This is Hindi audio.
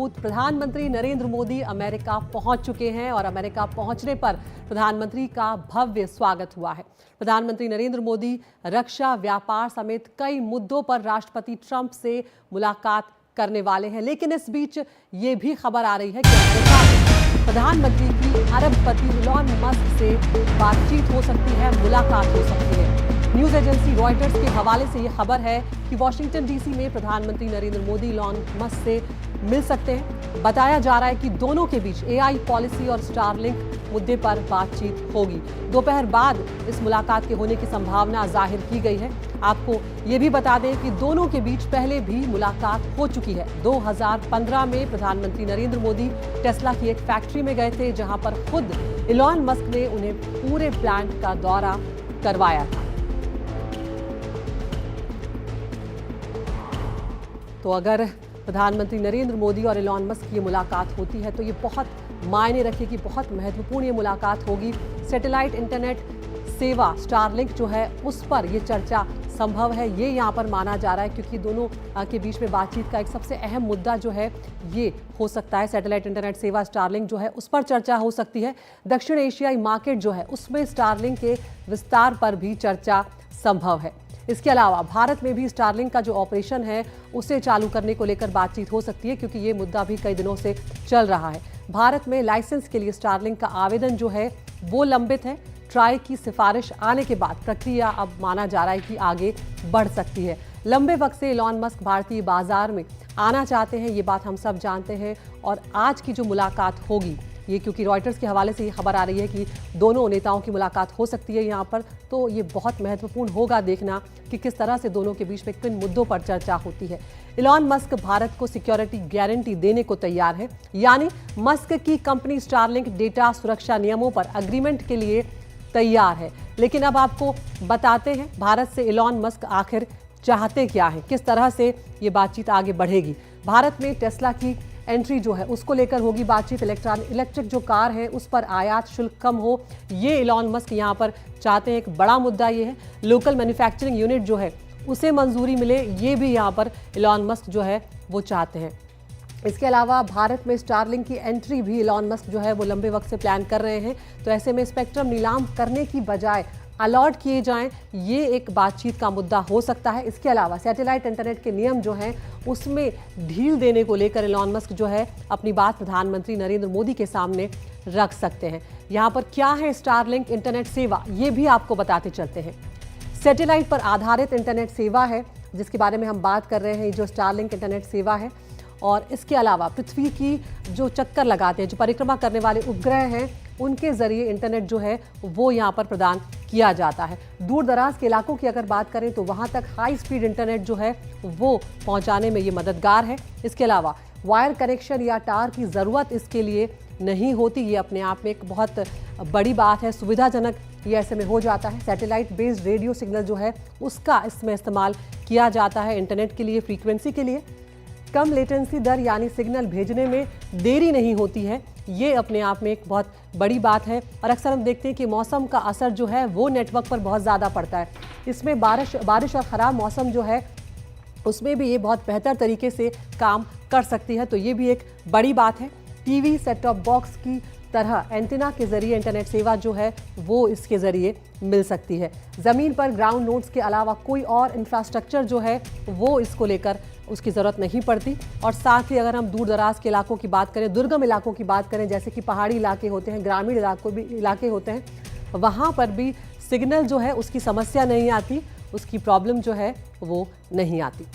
प्रधानमंत्री नरेंद्र मोदी अमेरिका पहुंच चुके हैं और अमेरिका पहुंचने पर प्रधानमंत्री का भव्य स्वागत हुआ है। प्रधानमंत्री नरेंद्र मोदी रक्षा, व्यापार समेत कई मुद्दों पर राष्ट्रपति ट्रंप से मुलाकात करने वाले हैं। लेकिन इस बीच ये भी खबर आ रही है कि अमेरिका में प्रधानमंत्री की अरबपति इलॉन मस्क से बातचीत हो सकती है, मुलाकात हो सकती है। न्यूज एजेंसी रॉयटर्स के हवाले से यह खबर है कि वॉशिंगटन डीसी में प्रधानमंत्री नरेंद्र मोदी इलॉन मस्क से मिल सकते हैं। बताया जा रहा है कि दोनों के बीच एआई पॉलिसी और स्टारलिंक मुद्दे पर बातचीत होगी। दोपहर बाद इस मुलाकात के होने की संभावना जाहिर की गई है। आपको ये भी बता दें कि दोनों के बीच पहले भी मुलाकात हो चुकी है। 2015 में प्रधानमंत्री नरेंद्र मोदी टेस्ला की एक फैक्ट्री में गए थे, जहां पर खुद इलॉन मस्क ने उन्हें पूरे प्लांट का दौरा करवाया था। तो अगर प्रधानमंत्री नरेंद्र मोदी और इलॉन मस्क की मुलाकात होती है तो ये बहुत मायने रखेगी, बहुत महत्वपूर्ण ये मुलाकात होगी। सैटेलाइट इंटरनेट सेवा स्टारलिंक जो है उस पर ये चर्चा संभव है, ये यहाँ पर माना जा रहा है, क्योंकि दोनों के बीच में बातचीत का एक सबसे अहम मुद्दा जो है ये हो सकता है। सैटेलाइट इंटरनेट सेवा स्टारलिंक जो है उस पर चर्चा हो सकती है। दक्षिण एशियाई मार्केट जो है उसमें स्टारलिंक के विस्तार पर भी चर्चा संभव है। इसके अलावा भारत में भी स्टारलिंक का जो ऑपरेशन है उसे चालू करने को लेकर बातचीत हो सकती है, क्योंकि ये मुद्दा भी कई दिनों से चल रहा है। भारत में लाइसेंस के लिए स्टारलिंक का आवेदन जो है वो लंबित है। ट्राई की सिफारिश आने के बाद प्रक्रिया अब माना जा रहा है कि आगे बढ़ सकती है। लंबे वक्त से इलॉन मस्क भारतीय बाजार में आना चाहते हैं, ये बात हम सब जानते हैं। और आज की जो मुलाकात होगी, ये क्योंकि रॉयटर्स के हवाले से ये खबर आ रही है कि दोनों नेताओं की मुलाकात हो सकती है यहाँ पर, तो ये बहुत महत्वपूर्ण होगा देखना कि किस तरह से दोनों के बीच में किन मुद्दों पर चर्चा होती है। इलॉन मस्क भारत को सिक्योरिटी गारंटी देने को तैयार है, यानी मस्क की कंपनी स्टारलिंक डेटा सुरक्षा नियमों पर अग्रीमेंट के लिए तैयार है। लेकिन अब आपको बताते हैं भारत से इलॉन मस्क आखिर चाहते क्या हैं, किस तरह से ये बातचीत आगे बढ़ेगी। भारत में टेस्ला की एंट्री जो है उसको लेकर होगी बातचीत। इलेक्ट्रिक जो कार है उस पर आयात शुल्क कम हो, ये इलॉन मस्क यहाँ पर चाहते हैं। एक बड़ा मुद्दा ये है लोकल मैन्युफैक्चरिंग यूनिट जो है उसे मंजूरी मिले, ये भी यहाँ पर इलॉन मस्क जो है वो चाहते हैं। इसके अलावा भारत में स्टारलिंक की एंट्री भी इलॉन मस्क जो है वो लंबे वक्त से प्लान कर रहे हैं। तो ऐसे में स्पेक्ट्रम नीलाम करने की बजाय अलॉट किए जाएं, ये एक बातचीत का मुद्दा हो सकता है। इसके अलावा सैटेलाइट इंटरनेट के नियम जो हैं उसमें ढील देने को लेकर इलॉन मस्क जो है अपनी बात प्रधानमंत्री नरेंद्र मोदी के सामने रख सकते हैं। यहाँ पर क्या है स्टारलिंक इंटरनेट सेवा, ये भी आपको बताते चलते हैं। सैटेलाइट पर आधारित इंटरनेट सेवा है जिसके बारे में हम बात कर रहे हैं, जो स्टारलिंक इंटरनेट सेवा है। और इसके अलावा पृथ्वी की जो चक्कर लगाते हैं, जो परिक्रमा करने वाले उपग्रह हैं, उनके जरिए इंटरनेट जो है वो यहाँ पर प्रदान किया जाता है। दूर दराज के इलाकों की अगर बात करें तो वहाँ तक हाई स्पीड इंटरनेट जो है वो पहुँचाने में ये मददगार है। इसके अलावा वायर कनेक्शन या टावर की ज़रूरत इसके लिए नहीं होती, ये अपने आप में एक बहुत बड़ी बात है, सुविधाजनक ये ऐसे में हो जाता है। सैटेलाइट बेस्ड रेडियो सिग्नल जो है उसका इसमें इस्तेमाल किया जाता है इंटरनेट के लिए, फ्रीक्वेंसी के लिए। कम लेटेंसी दर यानी सिग्नल भेजने में देरी नहीं होती है, ये अपने आप में एक बहुत बड़ी बात है। और अक्सर हम देखते हैं कि मौसम का असर जो है वो नेटवर्क पर बहुत ज़्यादा पड़ता है। इसमें बारिश और ख़राब मौसम जो है उसमें भी ये बहुत बेहतर तरीके से काम कर सकती है, तो ये भी एक बड़ी बात है। टीवी सेट टॉप बॉक्स की तरह एंटीना के जरिए इंटरनेट सेवा जो है वो इसके ज़रिए मिल सकती है। ज़मीन पर ग्राउंड नोड्स के अलावा कोई और इंफ्रास्ट्रक्चर जो है वो इसको लेकर उसकी ज़रूरत नहीं पड़ती। और साथ ही अगर हम दूर दराज के इलाकों की बात करें, दुर्गम इलाकों की बात करें, जैसे कि पहाड़ी इलाके होते हैं, ग्रामीण इलाके होते हैं, वहाँ पर भी सिग्नल जो है उसकी समस्या नहीं आती, उसकी प्रॉब्लम जो है वो नहीं आती।